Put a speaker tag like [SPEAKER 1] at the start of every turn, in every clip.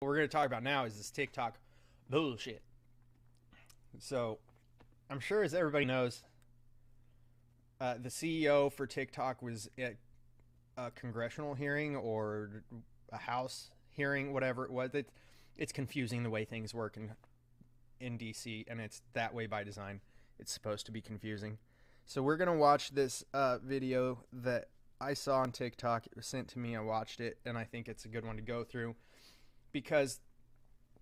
[SPEAKER 1] What we're going to talk about now is this TikTok bullshit. So, I'm sure as everybody knows, the CEO for TikTok was at a congressional hearing or a House hearing, whatever it was. It's confusing the way things work in DC, and it's that way by design. It's supposed to be confusing. So we're going to watch this video that I saw on TikTok. It was sent to me. I watched it, and I think it's a good one to go through because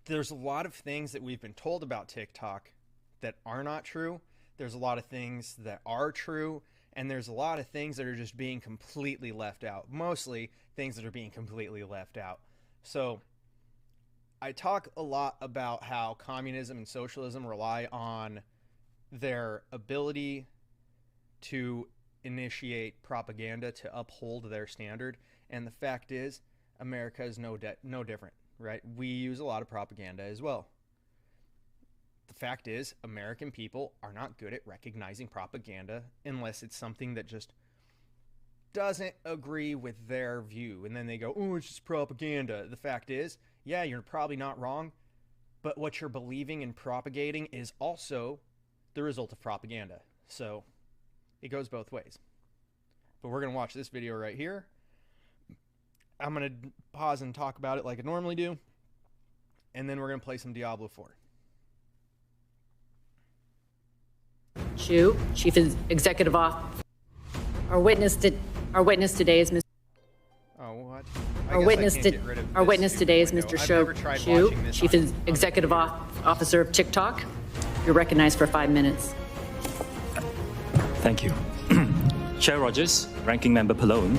[SPEAKER 1] there's a lot of things that we've been told about TikTok that are not true. There's a lot of things that are true, and there's a lot of things that are just being completely left out. Mostly things that are being completely left out. So I talk a lot about how communism and socialism rely on their ability to initiate propaganda to uphold their standard. And the fact is, America is no different, right? We use a lot of propaganda as well. The fact is, American people are not good at recognizing propaganda unless it's something that just doesn't agree with their view. And then they go, oh, it's just propaganda. The fact is, yeah, you're probably not wrong, but what you're believing and propagating is also the result of propaganda. So it goes both ways. But we're going to watch this video right here. I'm going to pause and talk about it like I normally do. And then we're going to play some Diablo 4.
[SPEAKER 2] Chu, Chief Executive Officer. Our witness today is Mr.
[SPEAKER 1] Oh, what?
[SPEAKER 2] Our witness today is Mr. Shou Chu, Chief Executive Officer of TikTok. You're recognized for 5 minutes.
[SPEAKER 3] Thank you. Chair Rogers, Ranking Member Pallone,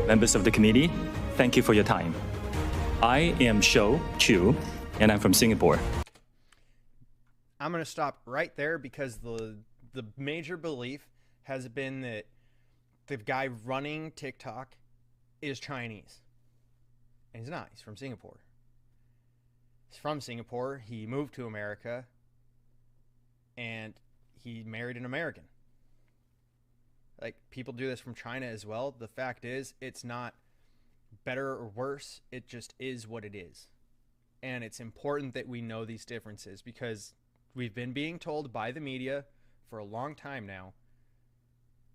[SPEAKER 3] members of the committee, thank you for your time. I am Shou Chu, and I'm from Singapore.
[SPEAKER 1] I'm going to stop right there because the major belief has been that the guy running TikTok is Chinese. And he's not. He's from Singapore. He's from Singapore. He moved to America. And he married an American. Like, people do this from China as well. The fact is, it's not better or worse. It just is what it is. And it's important that we know these differences because we've been being told by the media for a long time now,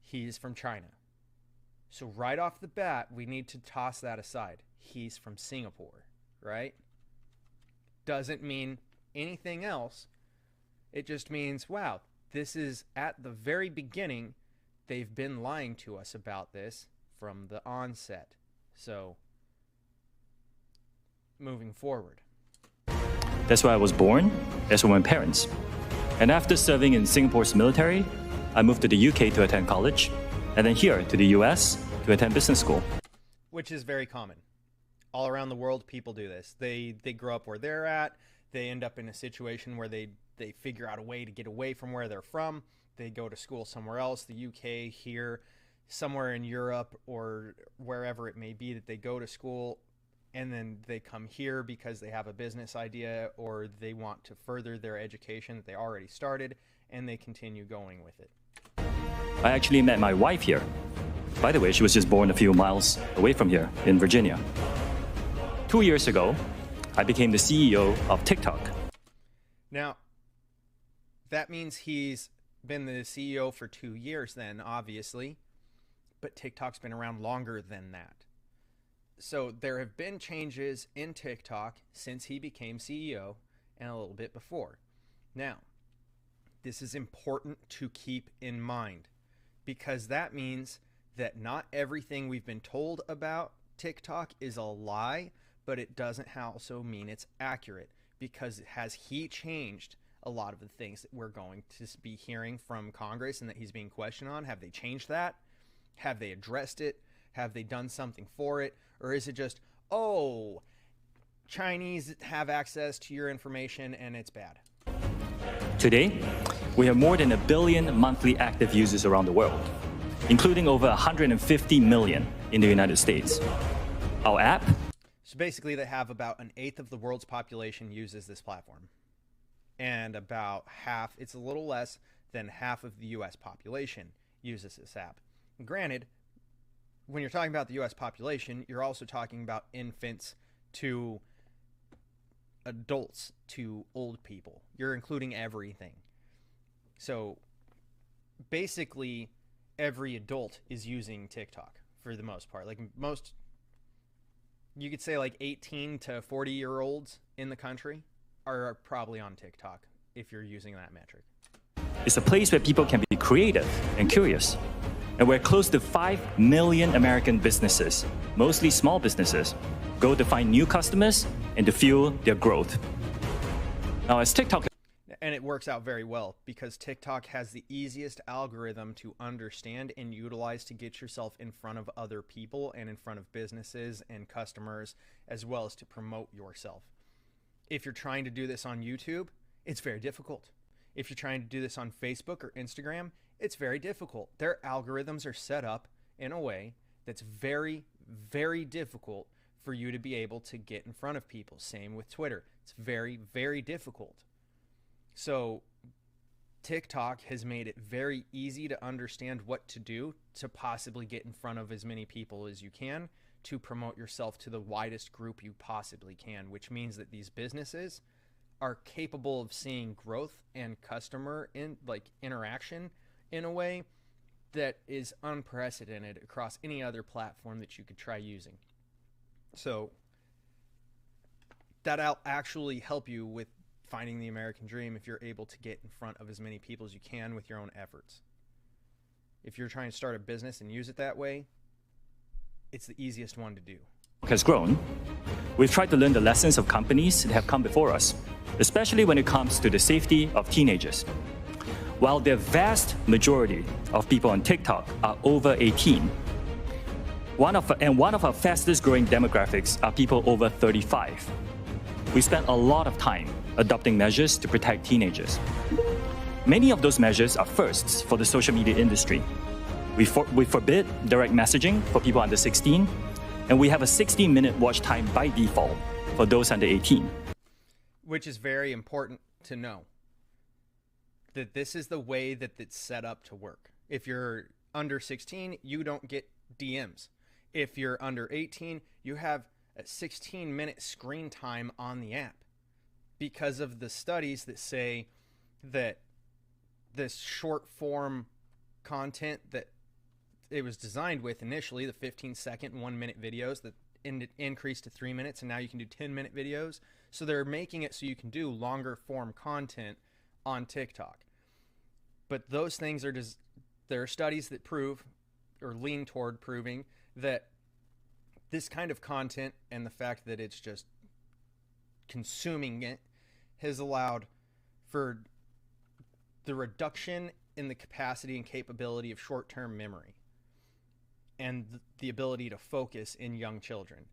[SPEAKER 1] he's from China. So right off the bat, we need to toss that aside. He's from Singapore, right? Doesn't mean anything else. It just means, wow, this is at the very beginning. They've been lying to us about this from the onset. So, moving forward.
[SPEAKER 3] That's where I was born. That's where my parents. And after serving in Singapore's military, I moved to the UK to attend college, and then here to the US to attend business school.
[SPEAKER 1] Which is very common. All around the world, people do this. They grow up where they're at. They end up in a situation where they figure out a way to get away from where they're from. They go to school somewhere else, the UK, here, somewhere in Europe, or wherever it may be that they go to school. And then they come here because they have a business idea or they want to further their education that they already started, and they continue going with it.
[SPEAKER 3] I actually met my wife here. By the way, she was just born a few miles away from here in Virginia. 2 years ago, I became the CEO of TikTok.
[SPEAKER 1] Now, that means he's been the CEO for 2 years then, obviously, but TikTok's been around longer than that. So there have been changes in TikTok since he became CEO and a little bit before. Now, this is important to keep in mind because that means that not everything we've been told about TikTok is a lie, but it doesn't also mean it's accurate because has he changed a lot of the things that we're going to be hearing from Congress and that he's being questioned on? Have they changed that? Have they addressed it? Have they done something for it? Or is it just, oh, Chinese have access to your information and it's bad?
[SPEAKER 3] Today, we have more than 1 billion monthly active users around the world, including over 150 million in the United States. Our app?
[SPEAKER 1] So basically they have about 1/8 of the world's population uses this platform. And about half, it's a little less than half of the US population uses this app. And granted, when you're talking about the US population, you're also talking about infants to adults to old people. You're including everything. So basically every adult is using TikTok for the most part. Like most, you could say like 18 to 40-year-olds in the country are probably on TikTok if you're using that metric.
[SPEAKER 3] It's a place where people can be creative and curious. And where close to 5 million American businesses, mostly small businesses, go to find new customers and to fuel their growth. Now, as TikTok...
[SPEAKER 1] And it works out very well because TikTok has the easiest algorithm to understand and utilize to get yourself in front of other people and in front of businesses and customers, as well as to promote yourself. If you're trying to do this on YouTube, it's very difficult. If you're trying to do this on Facebook or Instagram, it's very difficult. Their algorithms are set up in a way that's very, very difficult for you to be able to get in front of people. Same with Twitter. It's very, very difficult. So TikTok has made it very easy to understand what to do to possibly get in front of as many people as you can to promote yourself to the widest group you possibly can, which means that these businesses are capable of seeing growth and customer interaction in a way that is unprecedented across any other platform that you could try using. So that'll actually help you with finding the American dream if you're able to get in front of as many people as you can with your own efforts. If you're trying to start a business and use it that way, it's the easiest one to do.
[SPEAKER 3] Has grown. We've tried to learn the lessons of companies that have come before us, especially when it comes to the safety of teenagers. While the vast majority of people on TikTok are over 18, one of our fastest growing demographics are people over 35. We spent a lot of time adopting measures to protect teenagers. Many of those measures are firsts for the social media industry. We forbid direct messaging for people under 16, and we have a 60-minute watch time by default for those under 18.
[SPEAKER 1] Which is very important to know, that this is the way that it's set up to work. If you're under 16, you don't get DMs. If you're under 18, you have a 16-minute screen time on the app because of the studies that say that this short form content that it was designed with initially, the 15-second, 1-minute videos that increased to 3 minutes, and now you can do 10-minute videos. So they're making it so you can do longer form content on TikTok. But those things are just, there are studies that prove or lean toward proving that this kind of content and the fact that it's just consuming it has allowed for the reduction in the capacity and capability of short-term memory and the ability to focus in young children.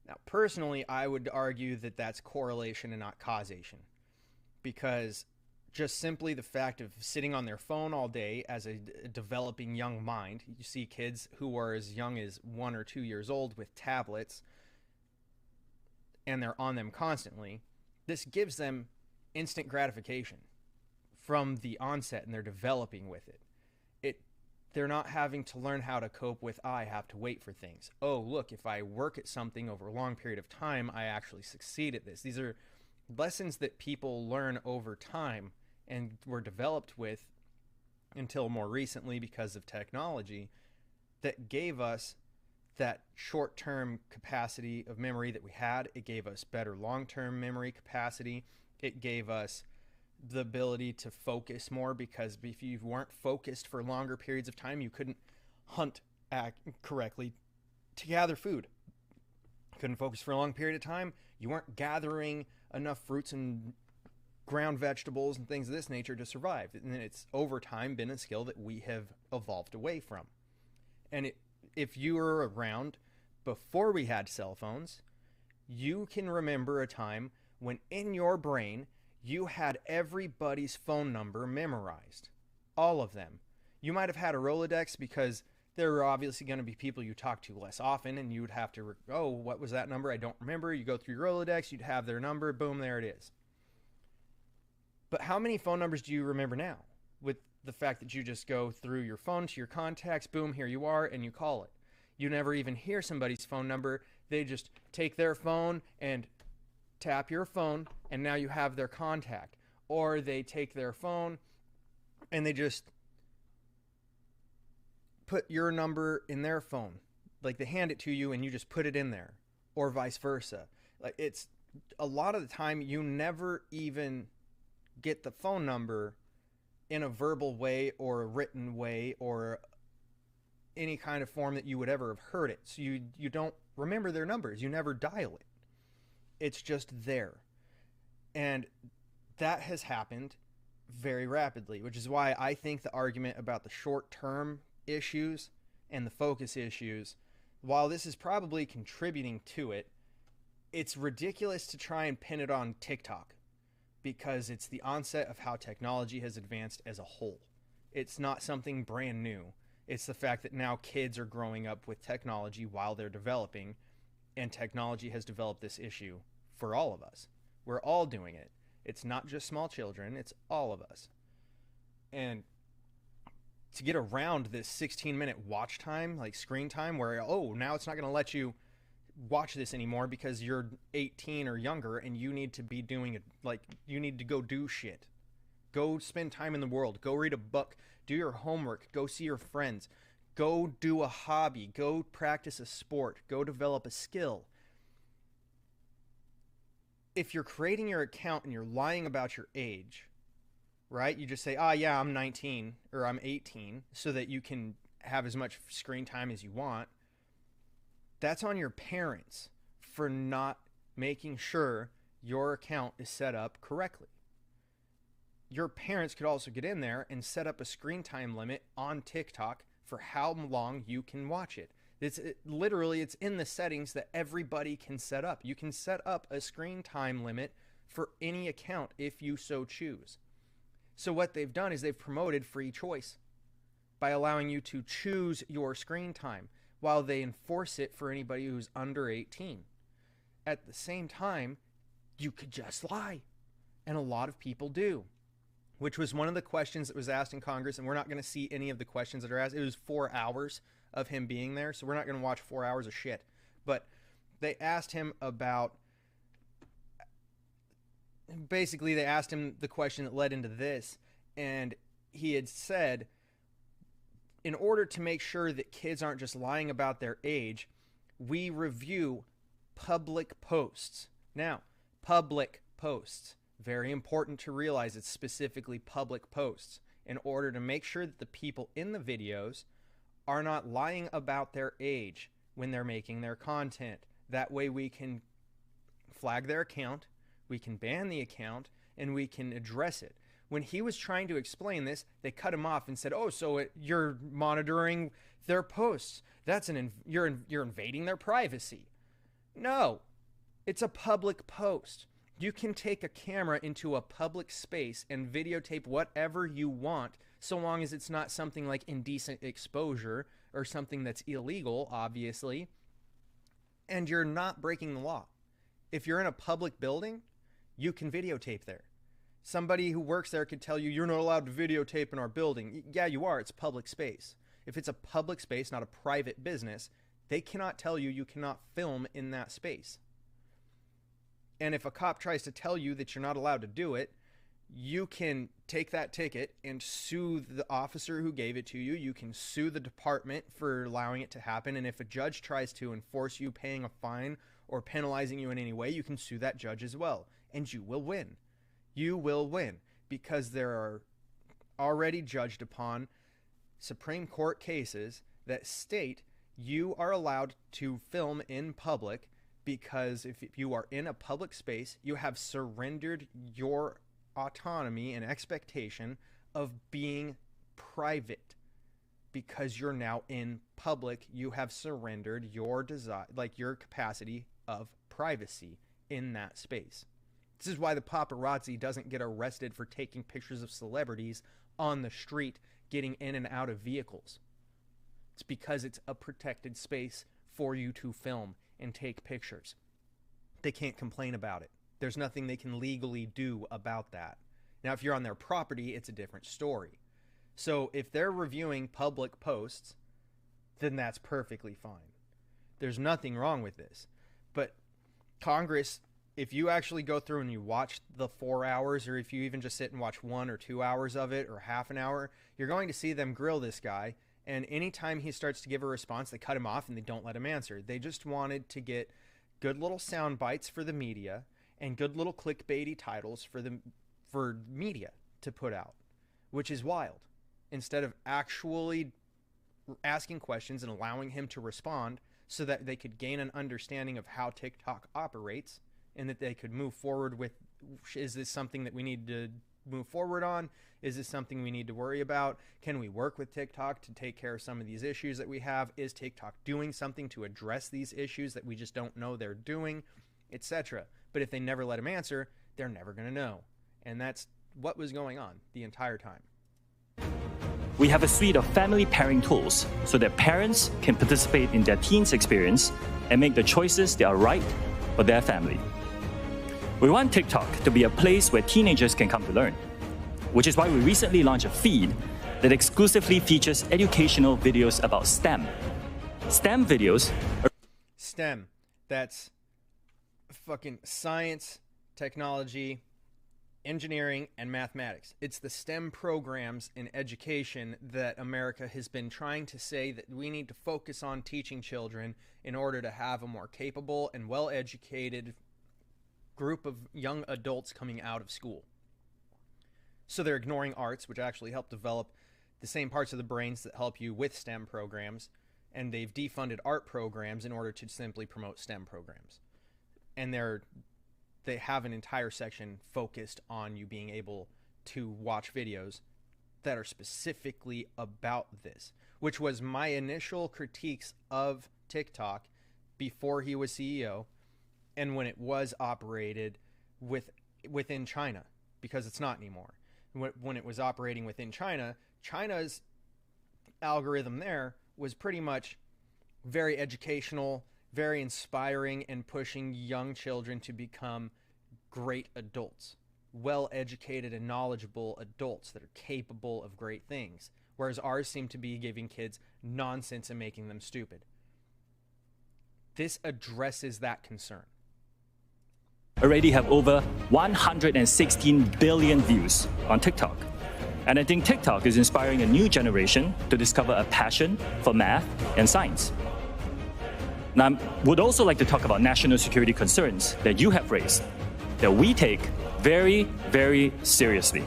[SPEAKER 1] Now, personally, I would argue that that's correlation and not causation, because just simply the fact of sitting on their phone all day as a developing young mind, you see kids who are as young as 1 or 2 years old with tablets, and they're on them constantly. This gives them instant gratification from the onset, and they're developing with it. They're not having to learn how to cope with, I have to wait for things. Oh, look, if I work at something over a long period of time, I actually succeed at this. These are lessons that people learn over time and were developed with until more recently because of technology that gave us that short-term capacity of memory that we had. It gave us better long-term memory capacity. It gave us the ability to focus more, because if you weren't focused for longer periods of time, you couldn't hunt correctly to gather food. Couldn't focus for a long period of time, you weren't gathering enough fruits and ground vegetables and things of this nature to survive. And it's over time been a skill that we have evolved away from. And if you were around before we had cell phones, you can remember a time when in your brain you had everybody's phone number memorized. All of them. You might have had a Rolodex because there were obviously going to be people you talk to less often, and you would have to, oh, what was that number? I don't remember. You go through your Rolodex, you'd have their number, boom, there it is. But how many phone numbers do you remember now? With the fact that you just go through your phone to your contacts, boom, here you are, and you call it. You never even hear somebody's phone number. They just take their phone and tap your phone and now you have their contact. Or they take their phone and they just put your number in their phone. Like they hand it to you and you just put it in there, or vice versa. Like it's a lot of the time you never even get the phone number in a verbal way or a written way or any kind of form that you would ever have heard it. So you don't remember their numbers. You never dial it. It's just there. And that has happened very rapidly, which is why I think the argument about the short-term issues and the focus issues, while this is probably contributing to it, it's ridiculous to try and pin it on TikTok because it's the onset of how technology has advanced as a whole. It's not something brand new. It's the fact that now kids are growing up with technology while they're developing, and technology has developed this issue for all of us. We're all doing it. It's not just small children, it's all of us. And to get around this 16-minute watch time, like screen time, where, oh, now it's not going to let you watch this anymore because you're 18 or younger and you need to be doing it, like, you need to go do shit. Go spend time in the world. Go read a book. Do your homework. Go see your friends. Go do a hobby. Go practice a sport. Go develop a skill. If you're creating your account and you're lying about your age, right? You just say, yeah, I'm 19 or I'm 18 so that you can have as much screen time as you want. That's on your parents for not making sure your account is set up correctly. Your parents could also get in there and set up a screen time limit on TikTok for how long you can watch it. Literally, it's in the settings that everybody can set up. You can set up a screen time limit for any account if you so choose. So what they've done is they've promoted free choice by allowing you to choose your screen time while they enforce it for anybody who's under 18. At the same time, you could just lie. And a lot of people do, which was one of the questions that was asked in Congress. And we're not going to see any of the questions that are asked. It was 4 hours of him being there, so we're not going to watch 4 hours of shit. But they asked him about, basically they asked him the question that led into this, and he had said, in order to make sure that kids aren't just lying about their age, we review public posts. Now, public posts, very important to realize it's specifically public posts, in order to make sure that the people in the videos are not lying about their age when they're making their content. That way we can flag their account, we can ban the account, and we can address it. When he was trying to explain this, they cut him off and said, "Oh, so you're monitoring their posts. You're invading their privacy." No, it's a public post. You can take a camera into a public space and videotape whatever you want, so long as it's not something like indecent exposure or something that's illegal, obviously, and you're not breaking the law. If you're in a public building, you can videotape there. Somebody who works there could tell you, you're not allowed to videotape in our building. Yeah, you are. It's public space. If it's a public space, not a private business, they cannot tell you you cannot film in that space. And if a cop tries to tell you that you're not allowed to do it, you can take that ticket and sue the officer who gave it to you. You can sue the department for allowing it to happen. And if a judge tries to enforce you paying a fine or penalizing you in any way, you can sue that judge as well. And you will win. You will win, because there are already judged upon Supreme Court cases that state you are allowed to film in public, because if you are in a public space, you have surrendered your autonomy and expectation of being private. Because you're now in public, you have surrendered your desire, like your capacity of privacy in that space. This is why the paparazzi doesn't get arrested for taking pictures of celebrities on the street getting in and out of vehicles. It's because it's a protected space for you to film and take pictures. They can't complain about it. There's nothing they can legally do about that. Now, if you're on their property, it's a different story. So if they're reviewing public posts, then that's perfectly fine. There's nothing wrong with this. But Congress if you actually go through and you watch the 4 hours, or if you even just sit and watch 1 or 2 hours of it, or half an hour, you're going to see them grill this guy. And anytime he starts to give a response, they cut him off and they don't let him answer. They just wanted to get good little sound bites for the media and good little clickbaity titles for media to put out, which is wild. Instead of actually asking questions and allowing him to respond so that they could gain an understanding of how TikTok operates, and that they could move forward with, is this something that we need to move forward on? Is this something we need to worry about? Can we work with TikTok to take care of some of these issues that we have? Is TikTok doing something to address these issues that we just don't know they're doing, etc.? But if they never let them answer, they're never going to know. And that's what was going on the entire time.
[SPEAKER 3] We have a suite of family pairing tools so that parents can participate in their teens' experience and make the choices that are right for their family. We want TikTok to be a place where teenagers can come to learn, which is why we recently launched a feed that exclusively features educational videos about STEM. STEM videos are...
[SPEAKER 1] STEM, that's fucking science, technology, engineering, and mathematics. It's the STEM programs in education that America has been trying to say that we need to focus on teaching children in order to have a more capable and well-educated group of young adults coming out of school. So they're ignoring arts, which actually help develop the same parts of the brains that help you with STEM programs, and they've defunded art programs in order to simply promote STEM programs. And they have an entire section focused on you being able to watch videos that are specifically about this, which was my initial critiques of TikTok before he was CEO and when it was operated within China, because it's not anymore. When it was operating within China, China's algorithm there was pretty much very educational, very inspiring, and pushing young children to become great adults, well-educated and knowledgeable adults that are capable of great things, whereas ours seem to be giving kids nonsense and making them stupid. This addresses that concern.
[SPEAKER 3] Already have over 116 billion views on TikTok. And I think TikTok is inspiring a new generation to discover a passion for math and science. Now, I would also like to talk about national security concerns that you have raised, that we take very, very seriously.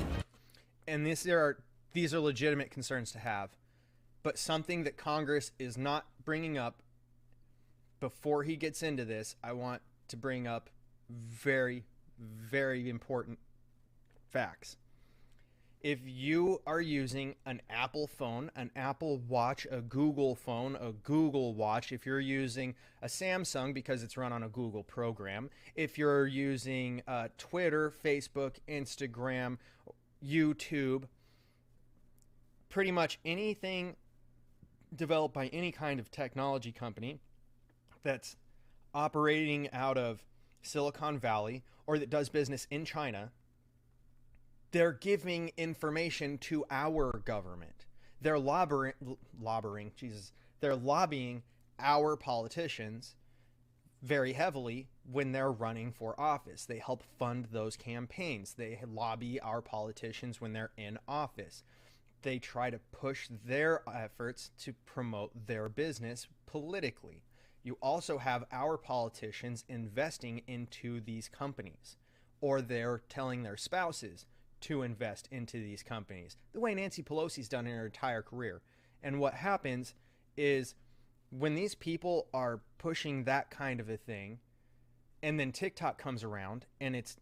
[SPEAKER 1] And these are legitimate concerns to have, but something that Congress is not bringing up before he gets into this, I want to bring up very, very important facts. If you are using an Apple phone, an Apple Watch, a Google phone, a Google Watch, if you're using a Samsung because it's run on a Google program, if you're using Twitter, Facebook, Instagram, YouTube, pretty much anything developed by any kind of technology company that's operating out of Silicon Valley or that does business in China, they're giving information to our government. They're They're lobbying our politicians very heavily when they're running for office. They help fund those campaigns. They lobby our politicians when they're in office. They try to push their efforts to promote their business politically. You also have our politicians investing into these companies, or they're telling their spouses to invest into these companies, the way Nancy Pelosi's done in her entire career. And what happens is when these people are pushing that kind of a thing, and then TikTok comes around and it's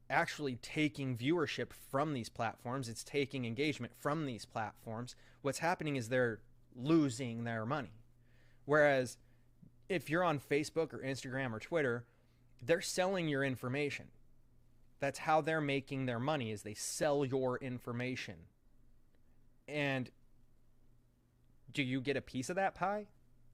[SPEAKER 1] actually taking viewership from these platforms, it's taking engagement from these platforms, what's happening is they're losing their money. Whereas if you're on Facebook or Instagram or Twitter, they're selling your information. That's how they're making their money, is they sell your information. And do you get a piece of that pie?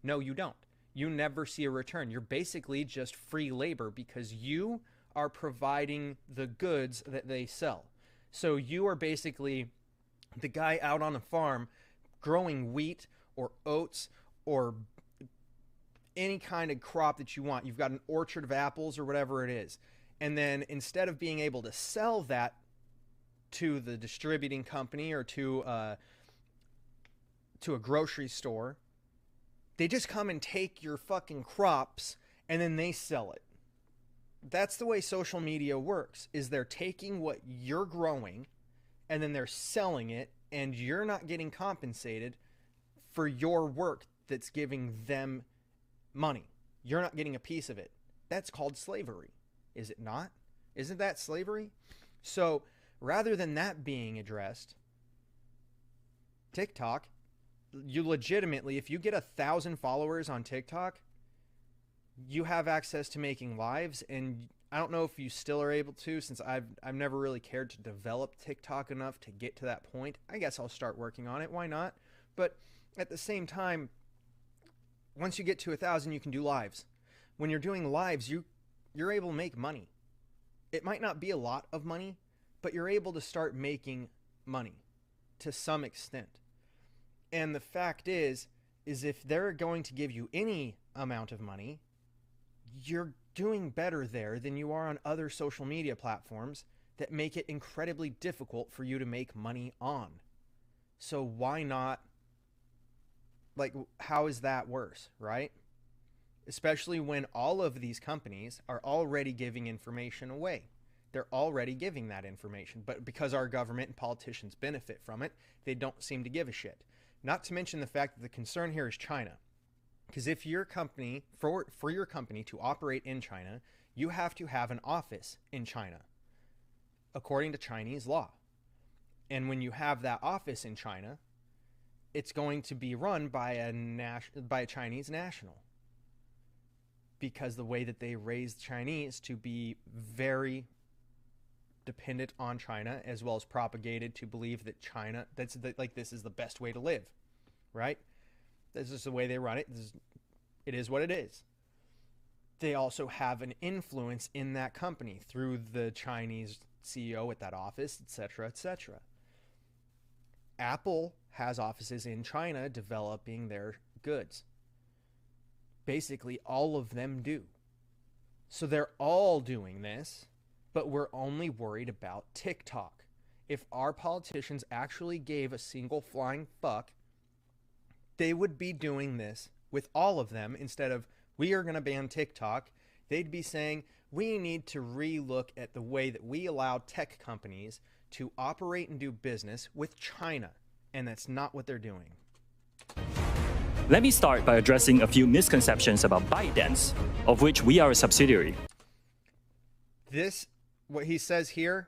[SPEAKER 1] No, you don't. You never see a return. You're basically just free labor because you are providing the goods that they sell. So you are basically the guy out on a farm growing wheat or oats or any kind of crop that you want. You've got an orchard of apples or whatever it is. And then instead of being able to sell that to the distributing company or to a grocery store, they just come and take your fucking crops and then they sell it. That's the way social media works, is they're taking what you're growing and then they're selling it, and you're not getting compensated for your work that's giving them money. You're not getting a piece of it. That's called slavery. Is it not? Isn't that slavery? So rather than that being addressed, TikTok, you legitimately, if you get 1,000 followers on TikTok, you have access to making lives. And I don't know if you still are able to, since I've never really cared to develop TikTok enough to get to that point. I guess I'll start working on it. Why not? But at the same time, once you get to 1,000, you can do lives. When you're doing lives, you're able to make money. It might not be a lot of money, but you're able to start making money to some extent. And the fact is if they're going to give you any amount of money, you're doing better there than you are on other social media platforms that make it incredibly difficult for you to make money on. So why not? Like, how is that worse, right? Especially when all of these companies are already giving information away. They're already giving that information, but because our government and politicians benefit from it, they don't seem to give a shit. Not to mention the fact that the concern here is China. Because if your company, for your company to operate in China, you have to have an office in China, according to Chinese law. And when you have that office in China, it's going to be run by a Chinese national. Because the way that they raised Chinese to be very dependent on China, as well as propagated to believe that China, this is the best way to live, right? This is the way they run it. It is what it is. They also have an influence in that company through the Chinese CEO at that office, etc., etc. Apple has offices in China developing their goods. Basically, all of them do. So they're all doing this, but we're only worried about TikTok. If our politicians actually gave a single flying fuck, they would be doing this with all of them. Instead of, we are going to ban TikTok, they'd be saying, we need to relook at the way that we allow tech companies to operate and do business with China. And that's not what they're doing.
[SPEAKER 3] Let me start by addressing a few misconceptions about ByteDance, of which we are a subsidiary.
[SPEAKER 1] This, what he says here,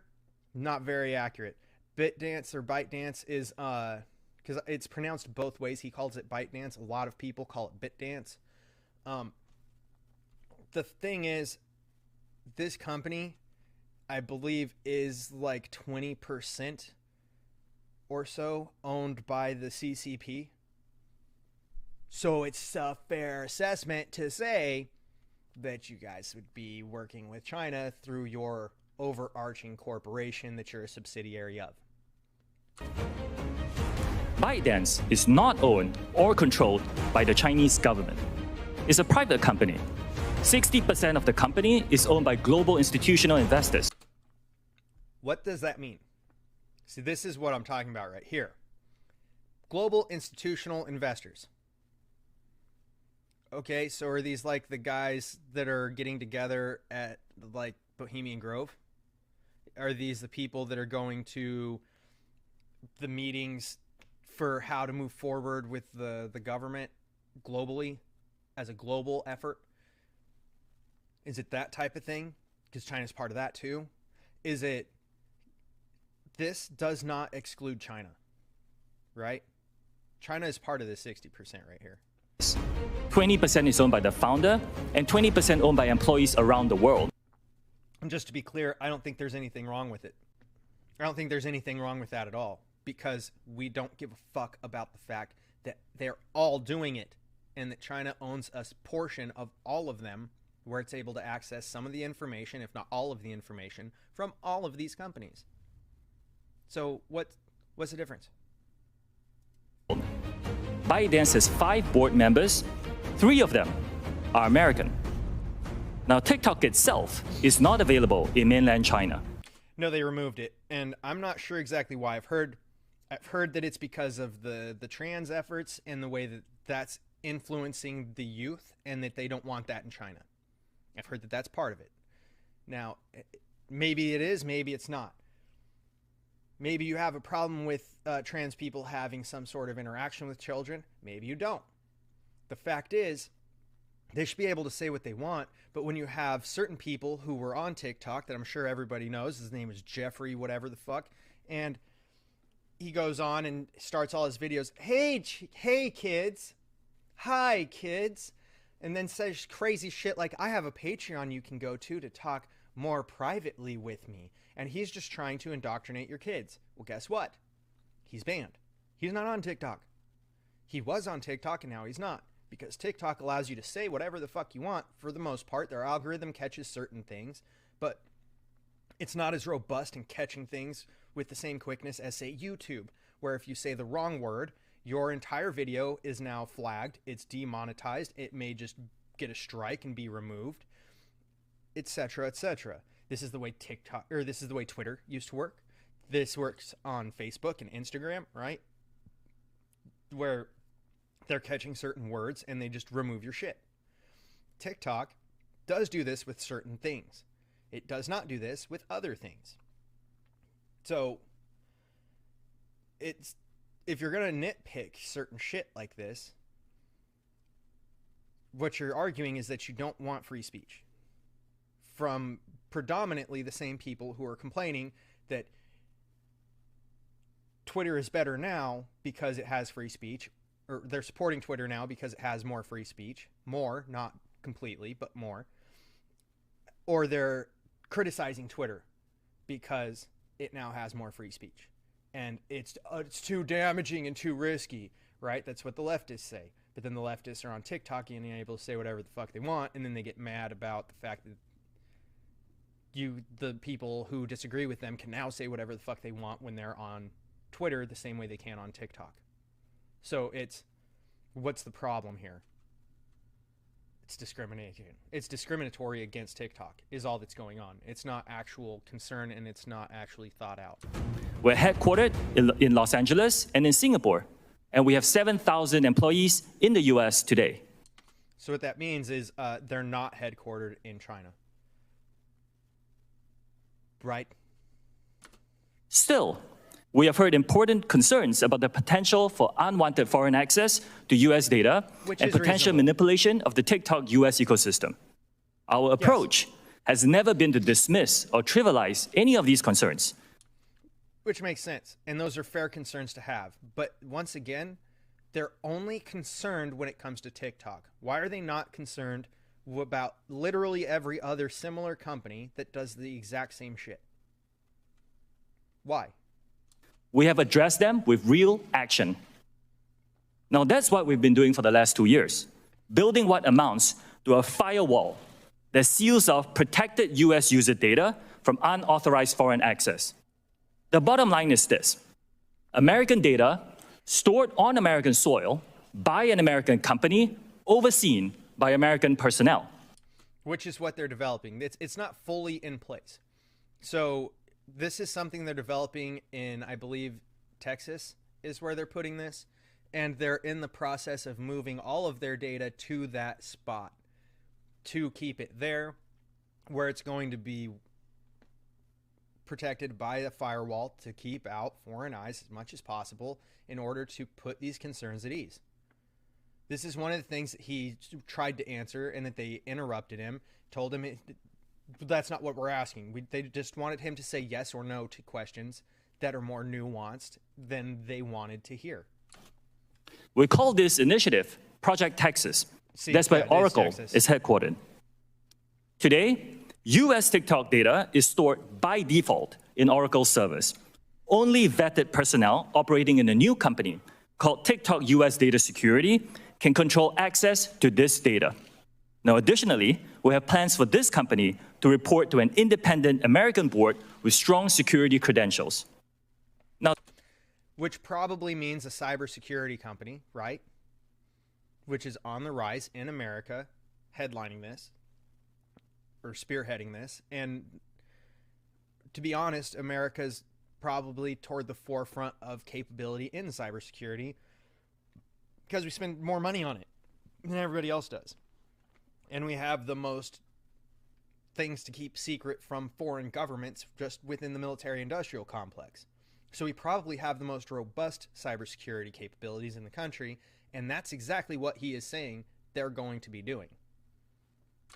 [SPEAKER 1] not very accurate. BitDance or ByteDance is, because it's pronounced both ways. He calls it ByteDance. A lot of people call it BitDance. The thing is, this company, I believe, is like 20% or so owned by the CCP. So it's a fair assessment to say that you guys would be working with China through your overarching corporation that you're a subsidiary of.
[SPEAKER 3] ByteDance is not owned or controlled by the Chinese government. It's a private company. 60% of the company is owned by global institutional investors.
[SPEAKER 1] What does that mean? See, this is what I'm talking about right here. Global institutional investors. Okay, so are these like the guys that are getting together at like Bohemian Grove? Are these the people that are going to the meetings for how to move forward with the government globally as a global effort? Is it that type of thing? Because China's part of that too. Is it, this does not exclude China, right? China is part of the 60% right here.
[SPEAKER 3] 20% is owned by the founder and 20% owned by employees around the world.
[SPEAKER 1] And just to be clear, I don't think there's anything wrong with it. I don't think there's anything wrong with that at all, because we don't give a fuck about the fact that they're all doing it and that China owns a portion of all of them, where it's able to access some of the information, if not all of the information, from all of these companies. So what's the difference?
[SPEAKER 3] ByteDance has 5 board members. 3 of them are American. Now, TikTok itself is not available in mainland China.
[SPEAKER 1] No, they removed it, and I'm not sure exactly why. I've heard that it's because of the trans efforts and the way that that's influencing the youth, and that they don't want that in China. I've heard that that's part of it. Now, maybe it is, maybe it's not. Maybe you have a problem with trans people having some sort of interaction with children. Maybe you don't. The fact is, they should be able to say what they want, but when you have certain people who were on TikTok that I'm sure everybody knows, his name is Jeffrey, whatever the fuck, and he goes on and starts all his videos, hey kids, hi kids, and then says crazy shit like, I have a Patreon you can go to talk more privately with me, and he's just trying to indoctrinate your kids. Well, guess what? He's banned. He's not on TikTok. He was on TikTok and now he's not. Because TikTok allows you to say whatever the fuck you want for the most part. Their algorithm catches certain things, but it's not as robust in catching things with the same quickness as, say, YouTube, where if you say the wrong word, your entire video is now flagged, it's demonetized, it may just get a strike and be removed, etc., etc. This is the way this is the way Twitter used to work. This works on Facebook and Instagram, right? Where they're catching certain words and they just remove your shit. TikTok does do this with certain things. It does not do this with other things. So if you're going to nitpick certain shit like this, what you're arguing is that you don't want free speech from predominantly the same people who are complaining that Twitter is better now because it has free speech, or they're supporting Twitter now because it has more free speech, more, not completely, but more, or they're criticizing Twitter because it now has more free speech and it's too damaging and too risky, right? That's what the leftists say. But then the leftists are on TikTok and able to say whatever the fuck they want, and then they get mad about the fact that the people who disagree with them can now say whatever the fuck they want when they're on Twitter the same way they can on TikTok. So what's the problem here? It's discrimination. It's discriminatory against TikTok is all that's going on. It's not actual concern, and it's not actually thought out.
[SPEAKER 3] We're headquartered in Los Angeles and in Singapore, and we have 7,000 employees in the US today.
[SPEAKER 1] So what that means is they're not headquartered in China. Right?
[SPEAKER 3] Still, we have heard important concerns about the potential for unwanted foreign access to US data and potential manipulation of the TikTok US ecosystem. Our approach has never been to dismiss or trivialize any of these concerns.
[SPEAKER 1] Which makes sense, and those are fair concerns to have. But once again, they're only concerned when it comes to TikTok. Why are they not concerned about literally every other similar company that does the exact same shit? Why?
[SPEAKER 3] We have addressed them with real action. Now, that's what we've been doing for the last 2 years, building what amounts to a firewall that seals off protected US user data from unauthorized foreign access. The bottom line is this: American data stored on American soil by an American company, overseen by American personnel.
[SPEAKER 1] Which is what they're developing. It's not fully in place. So this is something they're developing in, I believe, Texas is where they're putting this. And they're in the process of moving all of their data to that spot to keep it there, where it's going to be protected by a firewall to keep out foreign eyes as much as possible in order to put these concerns at ease. This is one of the things that he tried to answer, and that they interrupted him, told him that's not what we're asking. They just wanted him to say yes or no to questions that are more nuanced than they wanted to hear.
[SPEAKER 3] We call this initiative Project Texas. That's where Oracle is headquartered. Today, US TikTok data is stored by default in Oracle servers. Only vetted personnel operating in a new company called TikTok US Data Security can control access to this data. Now, additionally, we have plans for this company to report to an independent American board with strong security credentials. Now,
[SPEAKER 1] which probably means a cybersecurity company, right? Which is on the rise in America, headlining this. or spearheading this. And to be honest, America's probably toward the forefront of capability in cybersecurity because we spend more money on it than everybody else does. And we have the most things to keep secret from foreign governments just within the military-industrial complex. So we probably have the most robust cybersecurity capabilities in the country, and that's exactly what he is saying they're going to be doing.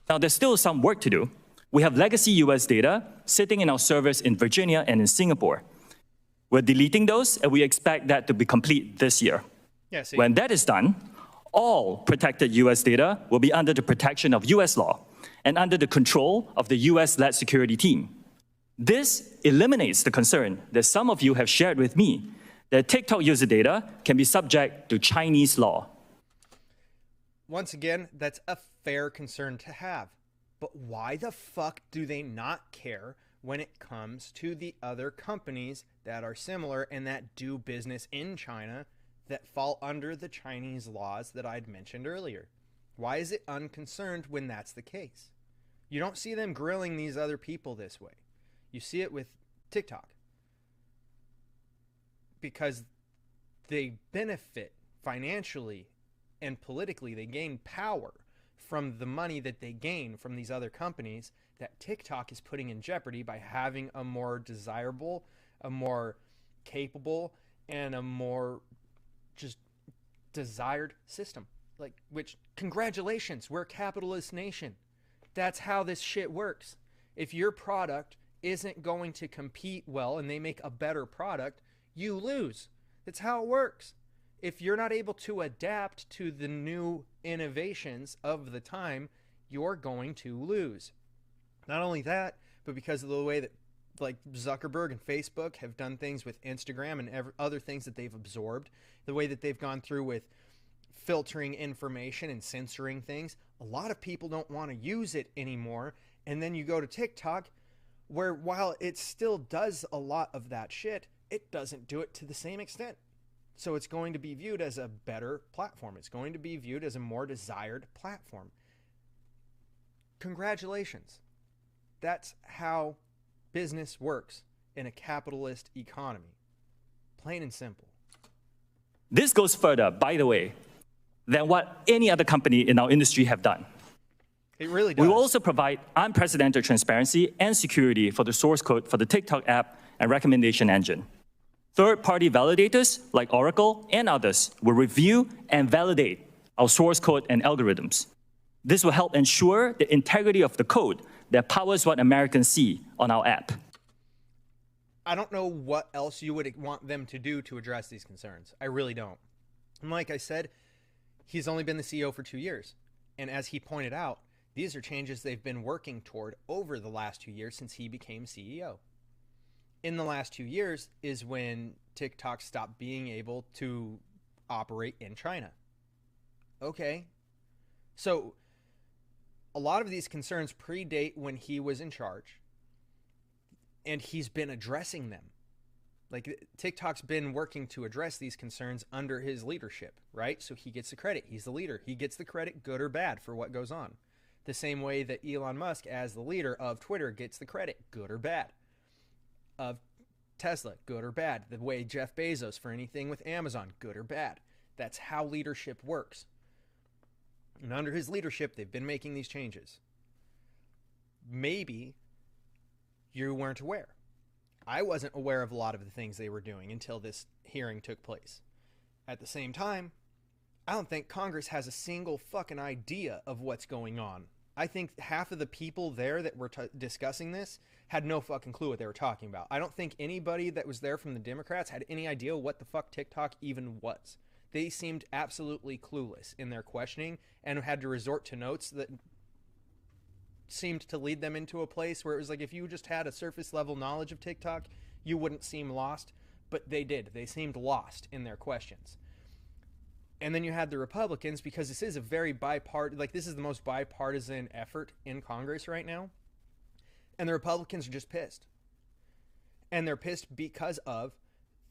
[SPEAKER 3] Now, there's still some work to do. We have legacy US data sitting in our servers in Virginia and in Singapore. We're deleting those, and we expect that to be complete this year.
[SPEAKER 1] Yeah, see,
[SPEAKER 3] when that is done, all protected US data will be under the protection of US law and under the control of the US-led security team. This eliminates the concern that some of you have shared with me that TikTok user data can be subject to Chinese law.
[SPEAKER 1] Once again, that's a fair concern to have. But why the fuck do they not care when it comes to the other companies that are similar and that do business in China that fall under the Chinese laws that I'd mentioned earlier? Why is it unconcerned when that's the case? You don't see them grilling these other people this way. You see it with TikTok because they benefit financially and politically. They gain power from the money that they gain from these other companies that TikTok is putting in jeopardy by having a more desirable, a more capable, and a more just desired system. Like, which, congratulations, we're a capitalist nation. That's how this shit works. If your product isn't going to compete well and they make a better product, you lose. That's how it works. If you're not able to adapt to the new innovations of the time, you're going to lose. Not only that, but because of the way that like Zuckerberg and Facebook have done things with Instagram and other things that they've absorbed, the way that they've gone through with filtering information and censoring things, a lot of people don't want to use it anymore. And then you go to TikTok, where while it still does a lot of that shit, it doesn't do it to the same extent. So it's going to be viewed as a better platform. It's going to be viewed as a more desired platform. Congratulations. That's how business works in a capitalist economy. Plain and simple.
[SPEAKER 3] This goes further, by the way, than what any other company in our industry have done.
[SPEAKER 1] It really does.
[SPEAKER 3] We will also provide unprecedented transparency and security for the source code for the TikTok app and recommendation engine. Third-party validators like Oracle and others will review and validate our source code and algorithms. This will help ensure the integrity of the code that powers what Americans see on our app.
[SPEAKER 1] I don't know what else you would want them to do to address these concerns. I really don't. And like I said, he's only been the CEO for 2 years. And as he pointed out, these are changes they've been working toward over the last 2 years since he became CEO. In the last 2 years is when TikTok stopped being able to operate in China. Okay. So a lot of these concerns predate when he was in charge, and he's been addressing them. Like, TikTok's been working to address these concerns under his leadership, right? So he gets the credit. He's the leader. He gets the credit, good or bad, for what goes on. The same way that Elon Musk, as the leader of Twitter, gets the credit, good or bad. Of Tesla, good or bad. The way Jeff Bezos for anything with Amazon, good or bad. That's how leadership works. And under his leadership, they've been making these changes. Maybe you weren't aware. I wasn't aware of a lot of the things they were doing until this hearing took place. At the same time, I don't think Congress has a single fucking idea of what's going on. I think half of the people there that were discussing this had no fucking clue what they were talking about. I don't think anybody that was there from the Democrats had any idea what the fuck TikTok even was. They seemed absolutely clueless in their questioning and had to resort to notes that seemed to lead them into a place where it was like if you just had a surface level knowledge of TikTok, you wouldn't seem lost. But they did. They seemed lost in their questions. And then you had the Republicans, because this is a very bipartisan, like this is the most bipartisan effort in Congress right now. And the Republicans are just pissed. And they're pissed because of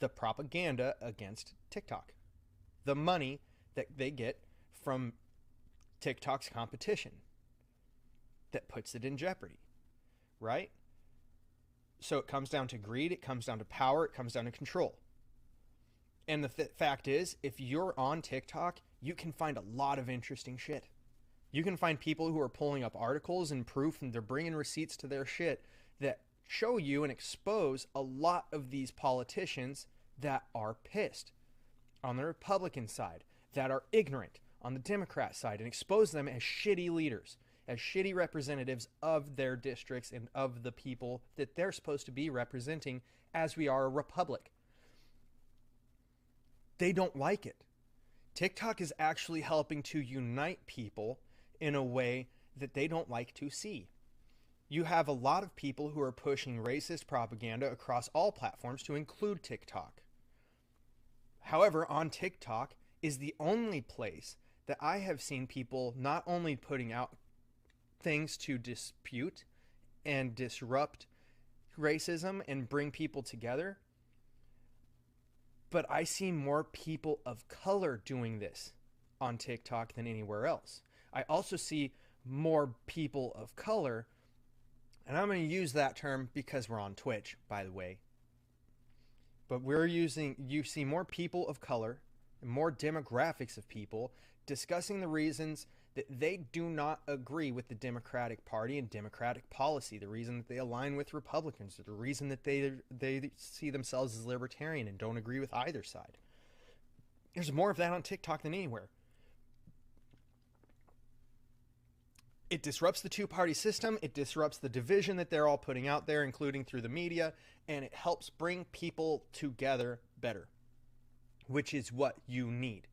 [SPEAKER 1] the propaganda against TikTok. The money that they get from TikTok's competition. that puts it in jeopardy, right? So it comes down to greed, it comes down to power, it comes down to control. And the fact is, if you're on TikTok, you can find a lot of interesting shit. You can find people who are pulling up articles and proof, and they're bringing receipts to their shit that show you and expose a lot of these politicians that are pissed on the Republican side, that are ignorant on the Democrat side, and expose them as shitty leaders, as shitty representatives of their districts and of the people that they're supposed to be representing, as we are a republic. They don't like it. TikTok is actually helping to unite people in a way that they don't like to see. You have a lot of people who are pushing racist propaganda across all platforms, to include TikTok. However, on TikTok is the only place that I have seen people not only putting out things to dispute and disrupt racism and bring people together, but I see more people of color doing this on TikTok than anywhere else. I also see more people of color, and I'm going to use that term because we're on Twitch, by the way. But you see more people of color and more demographics of people discussing the reasons that they do not agree with the Democratic Party and Democratic policy, the reason that they align with Republicans, the reason that they see themselves as libertarian and don't agree with either side. There's more of that on TikTok than anywhere. It disrupts the two-party system, it disrupts the division that they're all putting out there, including through the media, and it helps bring people together better, which is what you need.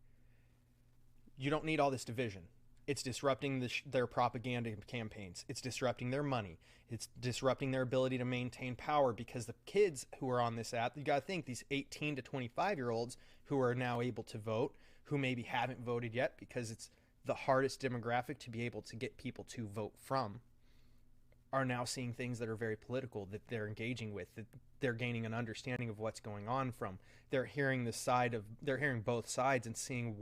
[SPEAKER 1] You don't need all this division. It's disrupting their propaganda campaigns. It's disrupting their money. It's disrupting their ability to maintain power, because the kids who are on this app, you got to think, these 18 to 25-year-olds who are now able to vote, who maybe haven't voted yet because it's the hardest demographic to be able to get people to vote from, are now seeing things that are very political, that they're engaging with, that they're gaining an understanding of what's going on from. They're hearing both sides and seeing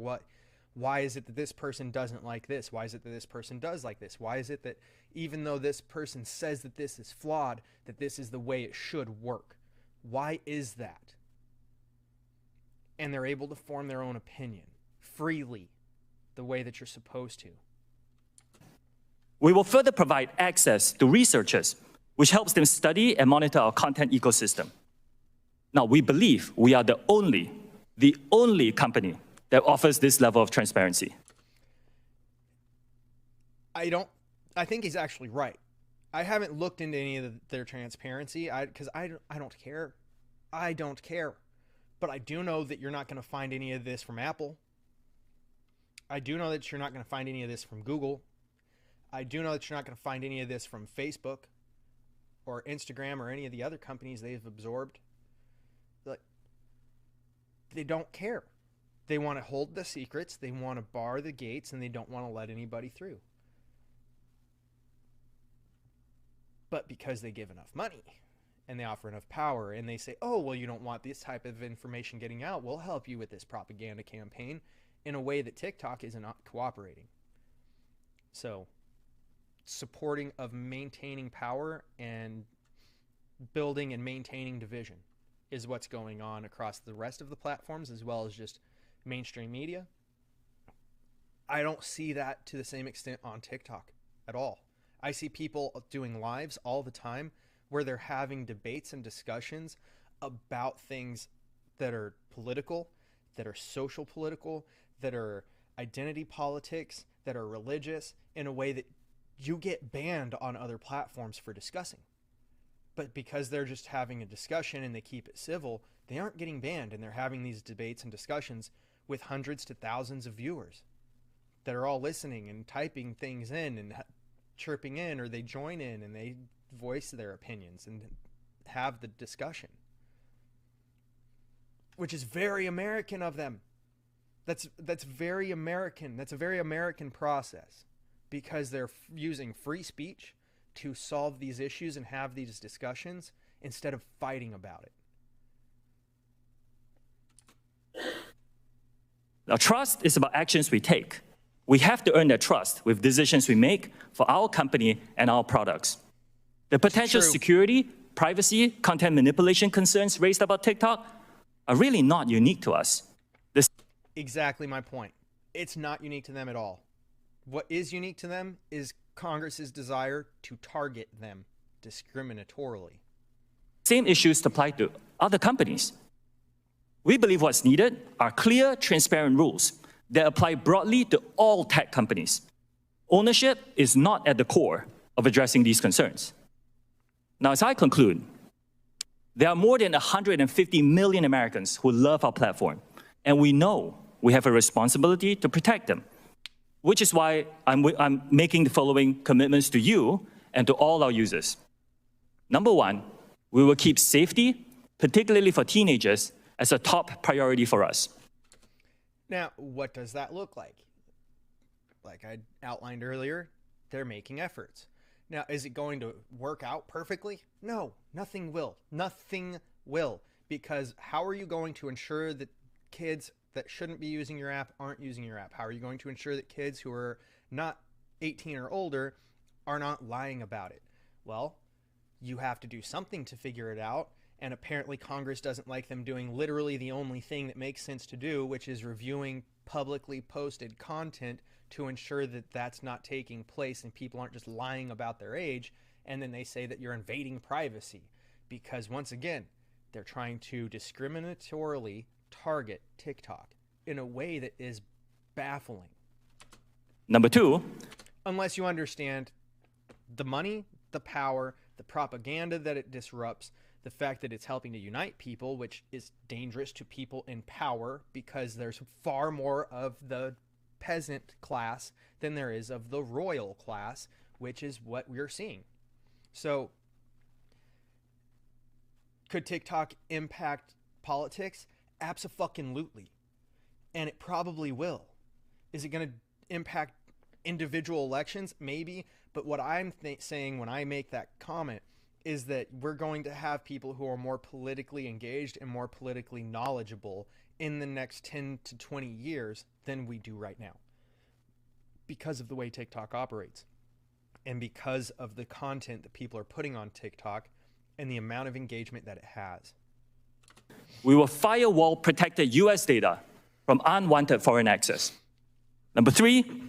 [SPEAKER 1] why is it that this person doesn't like this? Why is it that this person does like this? Why is it that even though this person says that this is flawed, that this is the way it should work? Why is that? And they're able to form their own opinion freely, the way that you're supposed to.
[SPEAKER 3] We will further provide access to researchers, which helps them study and monitor our content ecosystem. Now, we believe we are the only company that offers this level of transparency.
[SPEAKER 1] I think he's actually right. I haven't looked into any of their transparency because I don't care. I don't care. But I do know that you're not going to find any of this from Apple. I do know that you're not going to find any of this from Google. I do know that you're not going to find any of this from Facebook or Instagram or any of the other companies they've absorbed. Like, they don't care. They want to hold the secrets, they want to bar the gates, and they don't want to let anybody through. But because they give enough money and they offer enough power and they say, oh, well, you don't want this type of information getting out, we'll help you with this propaganda campaign, in a way that TikTok is not cooperating. So, supporting of maintaining power and building and maintaining division is what's going on across the rest of the platforms, as well as just mainstream media. I don't see that to the same extent on TikTok at all. I see people doing lives all the time where they're having debates and discussions about things that are political, that are social political, that are identity politics, that are religious, in a way that you get banned on other platforms for discussing. But because they're just having a discussion and they keep it civil, they aren't getting banned, and they're having these debates and discussions with hundreds to thousands of viewers that are all listening and typing things in and chirping in, or they join in and they voice their opinions and have the discussion, which is very American of them. That's very American. That's a very American process, because they're using free speech to solve these issues and have these discussions instead of fighting about it.
[SPEAKER 3] Now, trust is about actions we take. We have to earn their trust with decisions we make for our company and our products. The potential security, privacy, content manipulation concerns raised about TikTok are really not unique to us.
[SPEAKER 1] Exactly my point. It's not unique to them at all. What is unique to them is Congress's desire to target them discriminatorily.
[SPEAKER 3] Same issues apply to other companies. We believe what's needed are clear, transparent rules that apply broadly to all tech companies. Ownership is not at the core of addressing these concerns. Now, as I conclude, there are more than 150 million Americans who love our platform, and we know we have a responsibility to protect them, which is why I'm making the following commitments to you and to all our users. Number one, we will keep safety, particularly for teenagers, as a top priority for us.
[SPEAKER 1] Now, what does that look like? Like I outlined earlier, they're making efforts. Now, is it going to work out perfectly? No, nothing will. Nothing will. Because how are you going to ensure that kids that shouldn't be using your app aren't using your app? How are you going to ensure that kids who are not 18 or older are not lying about it? Well, you have to do something to figure it out. And apparently Congress doesn't like them doing literally the only thing that makes sense to do, which is reviewing publicly posted content to ensure that that's not taking place and people aren't just lying about their age. And then they say that you're invading privacy because, once again, they're trying to discriminatorily target TikTok in a way that is baffling.
[SPEAKER 3] Number two,
[SPEAKER 1] unless you understand the money, the power, the propaganda that it disrupts, the fact that it's helping to unite people, which is dangerous to people in power because there's far more of the peasant class than there is of the royal class, which is what we're seeing. So could TikTok impact politics? Abso-fucking-lutely. And it probably will. Is it going to impact individual elections? Maybe. But what I'm saying when I make that comment is that we're going to have people who are more politically engaged and more politically knowledgeable in the next 10 to 20 years than we do right now because of the way TikTok operates and because of the content that people are putting on TikTok and the amount of engagement that it has.
[SPEAKER 3] We will firewall protected US data from unwanted foreign access. Number three,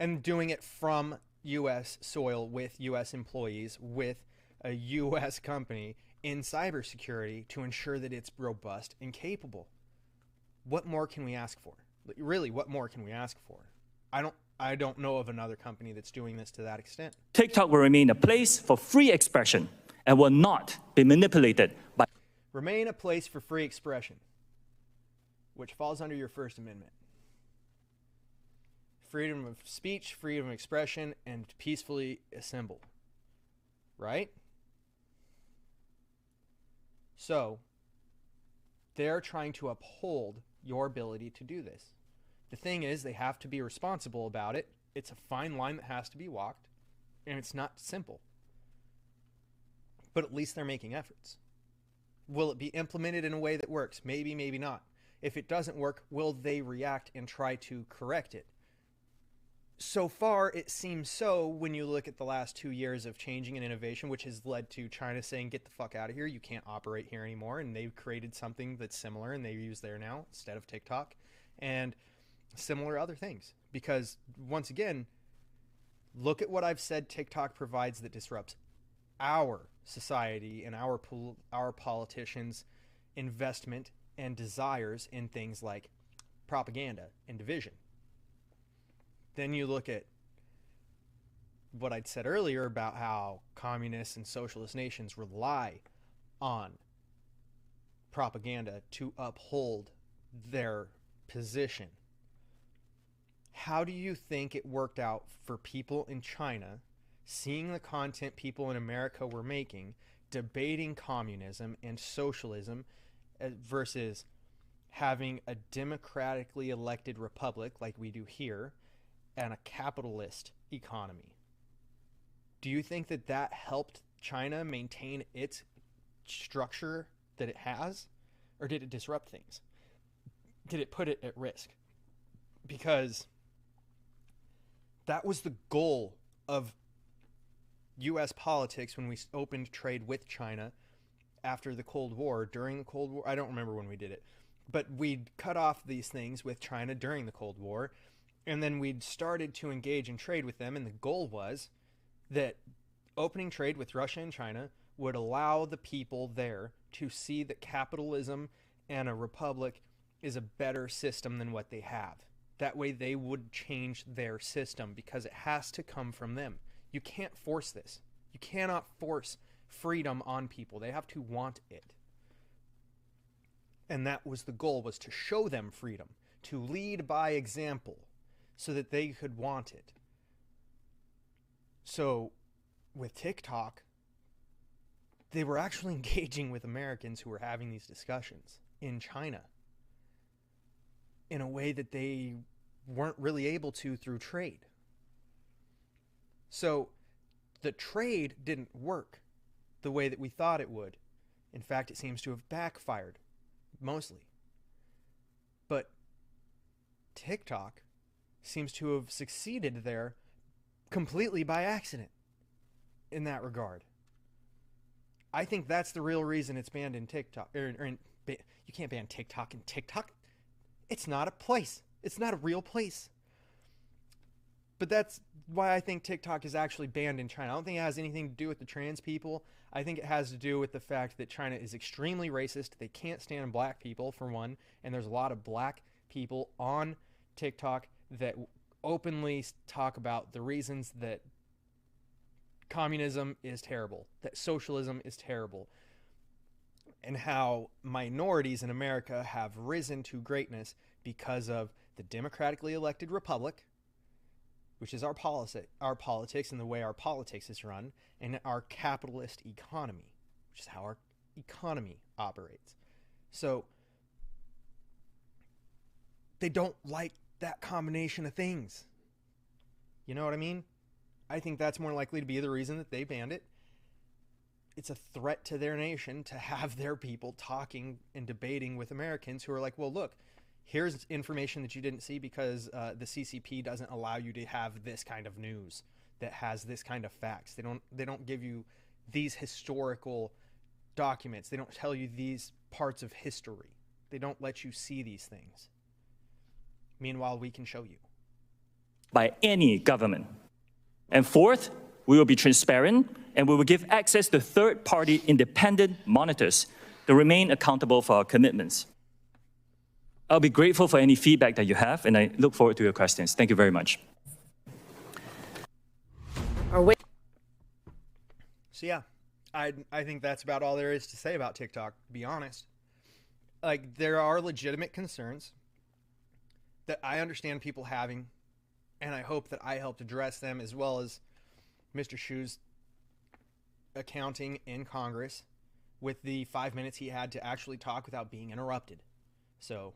[SPEAKER 1] and doing it from US soil with US employees, with a U.S. company in cybersecurity to ensure that it's robust and capable. What more can we ask for? Really, what more can we ask for? I don't know of another company that's doing this to that extent.
[SPEAKER 3] TikTok will remain a place for free expression and will not be manipulated by...
[SPEAKER 1] Remain a place for free expression, which falls under your First Amendment. Freedom of speech, freedom of expression, and peacefully assemble. Right? So, they're trying to uphold your ability to do this. The thing is, they have to be responsible about it. It's a fine line that has to be walked, and it's not simple. But at least they're making efforts. Will it be implemented in a way that works? Maybe, maybe not. If it doesn't work, will they react and try to correct it? So far, it seems so when you look at the last 2 years of changing and innovation, which has led to China saying, get the fuck out of here, you can't operate here anymore, and they've created something that's similar, and they use there now instead of TikTok, and similar other things. Because, once again, look at what I've said TikTok provides that disrupts our society and our politicians' investment and desires in things like propaganda and division. Then you look at what I'd said earlier about how communist and socialist nations rely on propaganda to uphold their position. How do you think it worked out for people in China, seeing the content people in America were making, debating communism and socialism versus having a democratically elected republic like we do here, and a capitalist economy? Do you think that that helped China maintain its structure that it has? Or did it disrupt things? Did it put it at risk? Because That was the goal of U.S. politics when we opened trade with China after the Cold War, during the Cold War. I don't remember when we did it, but we'd cut off these things with China during the Cold War, and then we'd started to engage in trade with them, and the goal was that opening trade with Russia and China would allow the people there to see that capitalism and a republic is a better system than what they have. That way they would change their system, because it has to come from them. You can't force this. You cannot force freedom on people. They have to want it. And that was the goal, was to show them freedom, to lead by example so that they could want it. So with TikTok, they were actually engaging with Americans who were having these discussions in China in a way that they weren't really able to through trade. So the trade didn't work the way that we thought it would. In fact, it seems to have backfired mostly. But TikTok seems to have succeeded there completely by accident in that regard. I think that's the real reason it's banned in TikTok. You can't ban TikTok in TikTok. It's not a place. It's not a real place. But that's why I think TikTok is actually banned in China. I don't think it has anything to do with the trans people. I think it has to do with the fact that China is extremely racist. They can't stand black people, for one. And there's a lot of black people on TikTok that openly talk about the reasons that communism is terrible, that socialism is terrible, and how minorities in America have risen to greatness because of the democratically elected republic, which is our politics and the way our politics is run, and our capitalist economy, which is how our economy operates. So they don't like that combination of things. You know what I mean? I think that's more likely to be the reason that they banned it. It's a threat to their nation to have their people talking and debating with Americans who are like, well, look, here's information that you didn't see because the CCP doesn't allow you to have this kind of news that has this kind of facts. They don't give you these historical documents. They don't tell you these parts of history. They don't let you see these things. Meanwhile, we can show you.
[SPEAKER 3] By any government. And fourth, we will be transparent, and we will give access to third-party independent monitors to remain accountable for our commitments. I'll be grateful for any feedback that you have, and I look forward to your questions. Thank you very much.
[SPEAKER 1] So yeah, I think that's about all there is to say about TikTok, to be honest. Like, there are legitimate concerns that I understand people having, and I hope that I helped address them, as well as Mr. Shu's accounting in Congress with the 5 minutes he had to actually talk without being interrupted. So